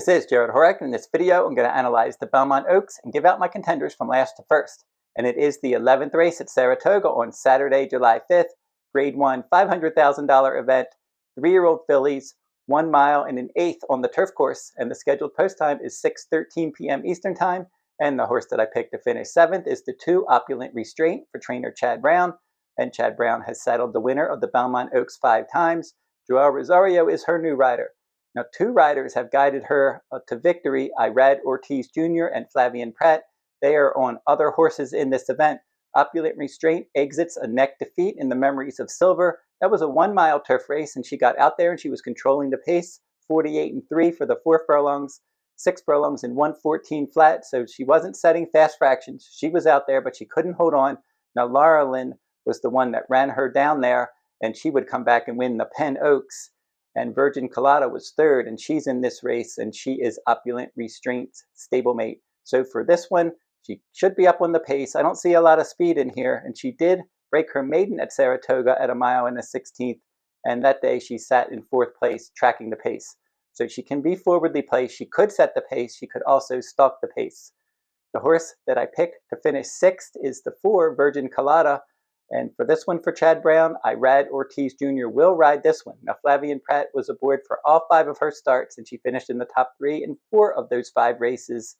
This is Jarrod Horak, and in this video I'm going to analyze the Belmont Oaks and give out my contenders from last to first. And it is the 11th race at Saratoga on Saturday, July 5th, Grade 1 $500,000 event, 3-year-old fillies, 1 mile and an eighth on the turf course, and the scheduled post time is 6:13 p.m. Eastern Time, and the horse that I picked to finish 7th is the 2 Opulent Restraint for trainer Chad Brown, and Chad Brown has saddled the winner of the Belmont Oaks 5 times. Joel Rosario is her new rider. Now, 2 riders have guided her to victory, Jarrod Ortiz Jr. and Fionn. They are on other horses in this event. Opulent Restraint exits a neck defeat in the Memories of Silver. That was a 1-mile turf race, and she got out there and she was controlling the pace, 48-3 for the 4 furlongs, 6 furlongs and 1:14 flat, so she wasn't setting fast fractions. She was out there, but she couldn't hold on. Now, Laura Lynn was the one that ran her down there, and she would come back and win the Penn Oaks. And Virgin Colada was 3rd, and she's in this race, and she is Opulent Restraint's stablemate. So for this one, she should be up on the pace. I don't see a lot of speed in here, and she did break her maiden at Saratoga at 1 mile and a 16th, and that day she sat in 4th place, tracking the pace. So she can be forwardly placed. She could set the pace. She could also stalk the pace. The horse that I picked to finish 6th is the 4 Virgin Colada. And for this one for Chad Brown, Jarrod Ortiz Jr. will ride this one. Now, Fionn was aboard for all 5 of her starts, and she finished in the top 3 in 4 of those 5 races,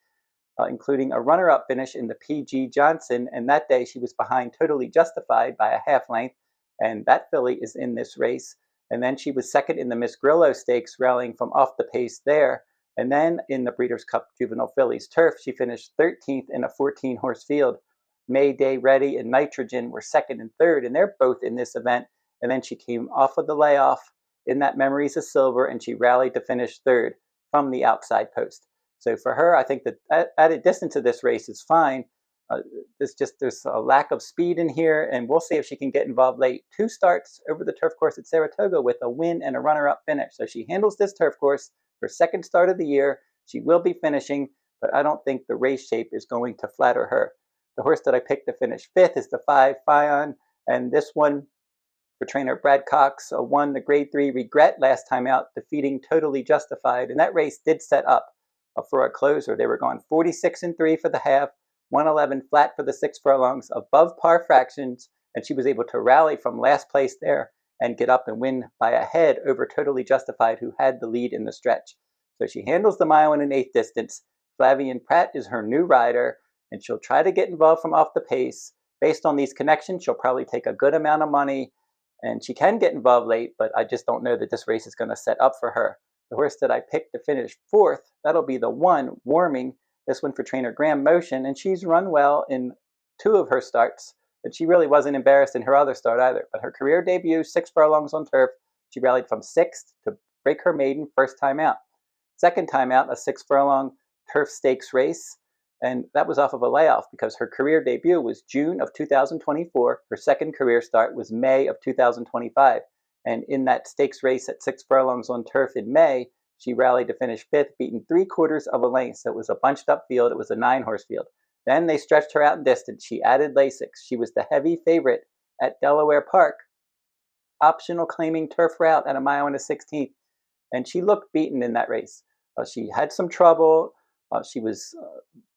including a runner-up finish in the P.G. Johnson. And that day, she was behind Totally Justified by a half length, and that filly is in this race. And then she was 2nd in the Miss Grillo Stakes, rallying from off the pace there. And then in the Breeders' Cup Juvenile Fillies Turf, she finished 13th in a 14-horse field. Mayday Ready and Nitrogen were 2nd and 3rd, and they're both in this event. And then she came off of the layoff in that Memories of Silver, and she rallied to finish 3rd from the outside post. So for her, I think that at a distance of this race is fine. There's a lack of speed in here, and we'll see if she can get involved late. 2 starts over the turf course at Saratoga with a win and a runner-up finish. So she handles this turf course. Her 2nd start of the year. She will be finishing, but I don't think the race shape is going to flatter her. The horse that I picked to finish 5th is the 5 Fionn, and this one for trainer Brad Cox won the Grade 3 Regret last time out, defeating Totally Justified, and that race did set up for a closer. They were going 46-3 for the half, 111 flat for the 6 furlongs, above par fractions, and she was able to rally from last place there and get up and win by a head over Totally Justified, who had the lead in the stretch. So she handles the 1 mile and an eighth distance. Fionn is her new rider, and she'll try to get involved from off the pace. Based on these connections, she'll probably take a good amount of money, and she can get involved late, but I just don't know that this race is going to set up for her. The horse that I picked to finish 4th, that'll be the 1 Warming, this one for trainer Graham Motion, and she's run well in 2 of her starts, but she really wasn't embarrassed in her other start either. But her career debut, 6 furlongs on turf, she rallied from 6th to break her maiden first time out. Second time out, a 6 furlong turf stakes race, and that was off of a layoff because her career debut was June of 2024. Her 2nd career start was May of 2025. And in that stakes race at 6 furlongs on turf in May, she rallied to finish 5th, beaten 3/4 of a length. So it was a bunched up field. It was a 9-horse field. Then they stretched her out in distance. She added Lasix. She was the heavy favorite at Delaware Park, optional claiming turf route at 1 mile and a 16th. And she looked beaten in that race. She had some trouble. She was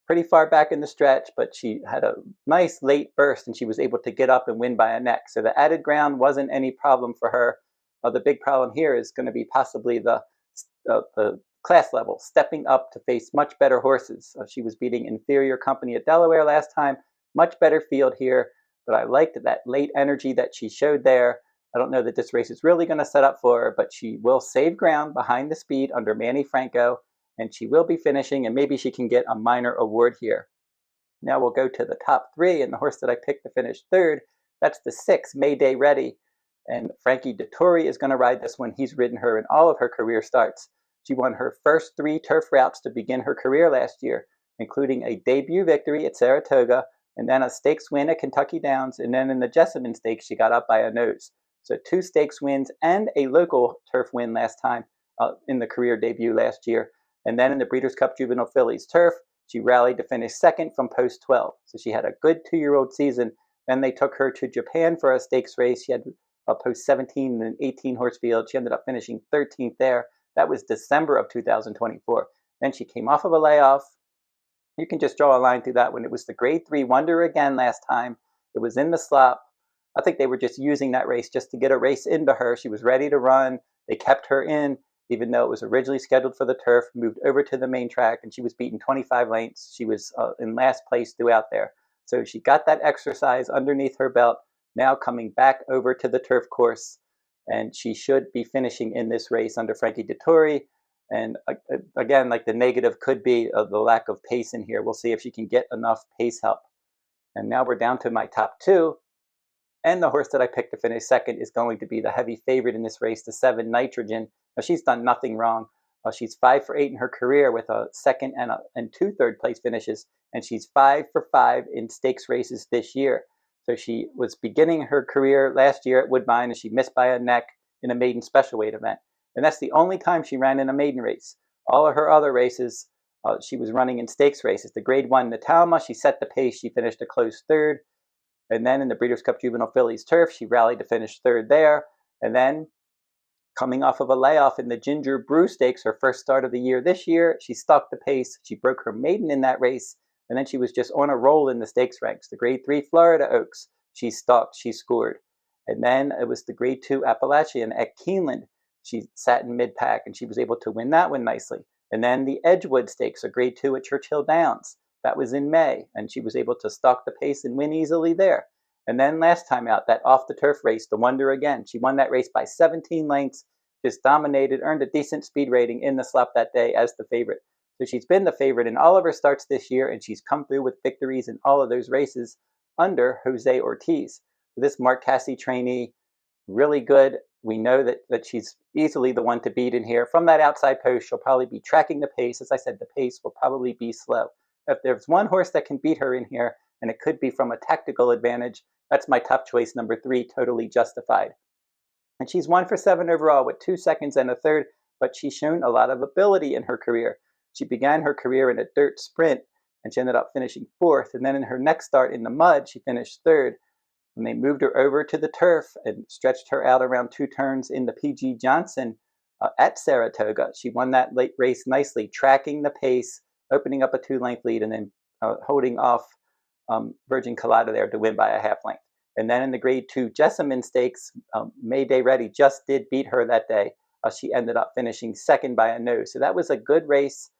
pretty far back in the stretch, but she had a nice late burst, and she was able to get up and win by a neck. So the added ground wasn't any problem for her. The big problem here is going to be possibly the class level, stepping up to face much better horses. She was beating inferior company at Delaware last time, much better field here, but I liked that late energy that she showed there. I don't know that this race is really going to set up for her, but she will save ground behind the speed under Manny Franco, and she will be finishing, and maybe she can get a minor award here. Now we'll go to the top 3, and the horse that I picked to finish 3rd, that's the 6 Mayday Ready. And Frankie Dettori is going to ride this one. He's ridden her in all of her career starts. She won her first 3 turf routes to begin her career last year, including a debut victory at Saratoga, and then a stakes win at Kentucky Downs, and then in the Jessamine Stakes, she got up by a nose. So 2 stakes wins and a local turf win last time in the career debut last year. And then in the Breeders' Cup Juvenile Fillies Turf, she rallied to finish 2nd from post 12. So she had a good 2-year-old season. Then they took her to Japan for a stakes race. She had a post 17 and an 18-horse field. She ended up finishing 13th there. That was December of 2024. Then she came off of a layoff. You can just draw a line through that one. It was the grade 3 wonder again last time. It was in the slop. I think they were just using that race just to get a race into her. She was ready to run. They kept her in, even though it was originally scheduled for the turf, moved over to the main track, and she was beaten 25 lengths. She was in last place throughout there. So she got that exercise underneath her belt, now coming back over to the turf course, and she should be finishing in this race under Frankie Dettori. And again, like the negative could be the lack of pace in here. We'll see if she can get enough pace help. And now we're down to my top two. And the horse that I picked to finish second is going to be the heavy favorite in this race, the 7 Nitrogen. Now, she's done nothing wrong. She's 5 for 8 in her career with a second and 2 third-place finishes, and she's 5 for 5 in stakes races this year. So she was beginning her career last year at Woodbine, and she missed by a neck in a maiden special weight event. And that's the only time she ran in a maiden race. All of her other races, she was running in stakes races. The Grade 1 Natalma, she set the pace. She finished a close third. And then in the Breeders' Cup Juvenile Fillies Turf, she rallied to finish third there. And then coming off of a layoff in the Ginger Brew Stakes, her first start of the year this year, she stalked the pace. She broke her maiden in that race. And then she was just on a roll in the stakes ranks. The Grade 3 Florida Oaks, she stalked, she scored. And then it was the Grade 2 Appalachian at Keeneland. She sat in mid-pack, and she was able to win that one nicely. And then the Edgewood Stakes, a Grade 2 at Churchill Downs. That was in May, and she was able to stalk the pace and win easily there. And then last time out, that off-the-turf race, the Wonder again. She won that race by 17 lengths, just dominated, earned a decent speed rating in the slop that day as the favorite. So she's been the favorite in all of her starts this year, and she's come through with victories in all of those races under Jose Ortiz. This Mark Casse trainee, really good. We know that she's easily the one to beat in here. From that outside post, she'll probably be tracking the pace. As I said, the pace will probably be slow. If there's one horse that can beat her in here, and it could be from a tactical advantage, that's my top choice, number 3, Totally Justified. And she's 1 for 7 overall with 2 seconds and a third, but she's shown a lot of ability in her career. She began her career in a dirt sprint, and she ended up finishing 4th. And then in her next start in the mud, she finished 3rd. When they moved her over to the turf and stretched her out around 2 turns in the P.G. Johnson at Saratoga, she won that late race nicely, tracking the pace, opening up a 2-length lead, and then holding off Virgin Colada there to win by a half length. And then in the Grade 2 Jessamine Stakes, Mayday Ready just did beat her that day. She ended up finishing 2nd by a nose. So that was a good race.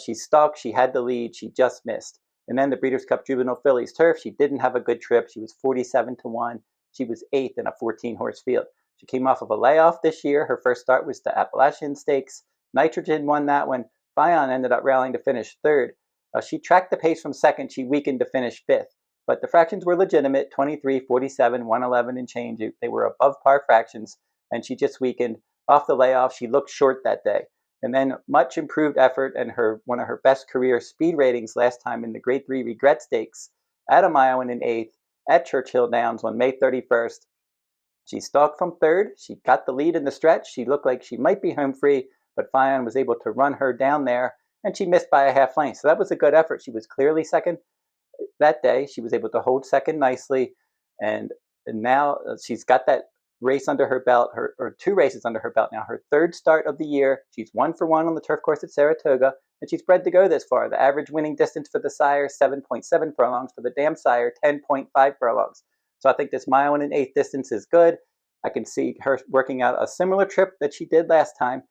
She stalked, she had the lead, she just missed. And then the Breeders' Cup Juvenile Fillies Turf, she didn't have a good trip. She was 47 to 1. She was 8th in a 14-horse field. She came off of a layoff this year. Her first start was the Appalachian Stakes. Nitrogen won that one. Fionn ended up rallying to finish 3rd. She tracked the pace from 2nd. She weakened to finish 5th. But the fractions were legitimate, 23, 47, 111 and change. They were above par fractions, and she just weakened. Off the layoff, she looked short that day. And then much improved effort and one of her best career speed ratings last time in the Grade 3 Regret Stakes at a mile and an 1/8 at Churchill Downs on May 31st. She stalked from 3rd. She got the lead in the stretch. She looked like she might be home free, but Fionn was able to run her down there, and she missed by a half length. So that was a good effort. She was clearly 2nd that day. She was able to hold 2nd nicely, and now she's got that race under her belt, or 2 races under her belt now. Her 3rd start of the year. She's 1 for 1 on the turf course at Saratoga, and she's bred to go this far. The average winning distance for the sire, 7.7 furlongs. For the dam sire, 10.5 furlongs. So I think this mile and an 1/8 distance is good. I can see her working out a similar trip that she did last time,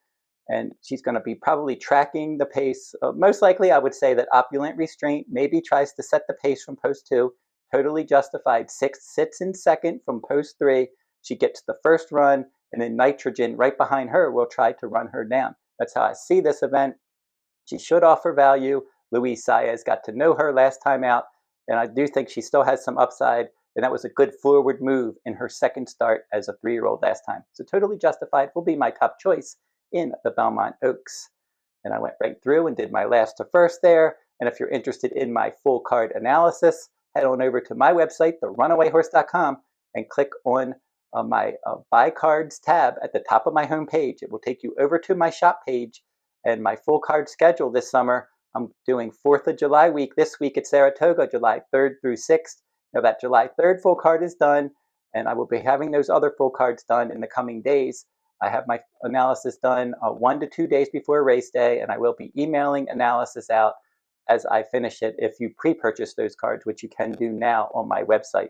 and she's going to be probably tracking the pace. Most likely, I would say that Opulent Restraint maybe tries to set the pace from post 2. Totally Justified sits in 2nd from post 3. She gets the first run, and then Nitrogen right behind her will try to run her down. That's how I see this event. She should offer value. Luis Saez got to know her last time out, and I do think she still has some upside, and that was a good forward move in her 2nd start as a 3-year-old last time. So Totally Justified will be my top choice in the Belmont Oaks. And I went right through and did my last to first there. And if you're interested in my full card analysis, head on over to my website, therunawayhorse.com, and click on my Buy Cards tab at the top of my homepage. It will take you over to my shop page and my full card schedule this summer. I'm doing 4th of July week this week at Saratoga, July 3rd through 6th. Now that July 3rd full card is done, and I will be having those other full cards done in the coming days. I have my analysis done 1 to 2 days before race day, and I will be emailing analysis out as I finish it if you pre-purchase those cards, which you can do now on my website.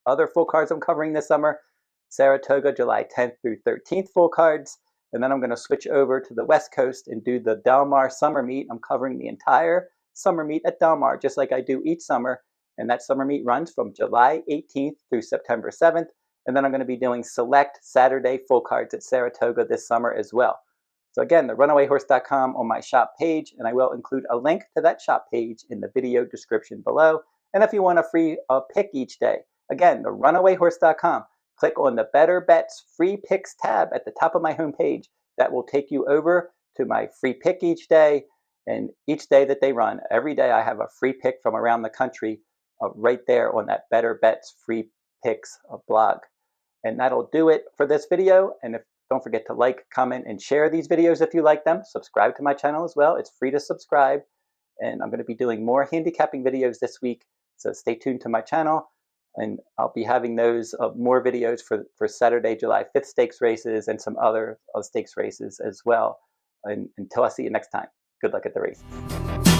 Other full cards I'm covering this summer: Saratoga, July 10th through 13th full cards. And then I'm going to switch over to the West Coast and do the Del Mar summer meet. I'm covering the entire summer meet at Del Mar, just like I do each summer. And that summer meet runs from July 18th through September 7th. And then I'm going to be doing select Saturday full cards at Saratoga this summer as well. So again, the runawayhorse.com on my shop page, and I will include a link to that shop page in the video description below. And if you want a free pick each day, again, the runawayhorse.com. Click on the Better Bets Free Picks tab at the top of my homepage. That will take you over to my free pick each day. And each day that they run, every day I have a free pick from around the country right there on that Better Bets Free Picks blog. And that'll do it for this video. And don't forget to like, comment, and share these videos if you like them. Subscribe to my channel as well. It's free to subscribe. And I'm going to be doing more handicapping videos this week. So stay tuned to my channel. And I'll be having those more videos for Saturday, July 5th stakes races and some other stakes races as well. And until I see you next time, good luck at the race.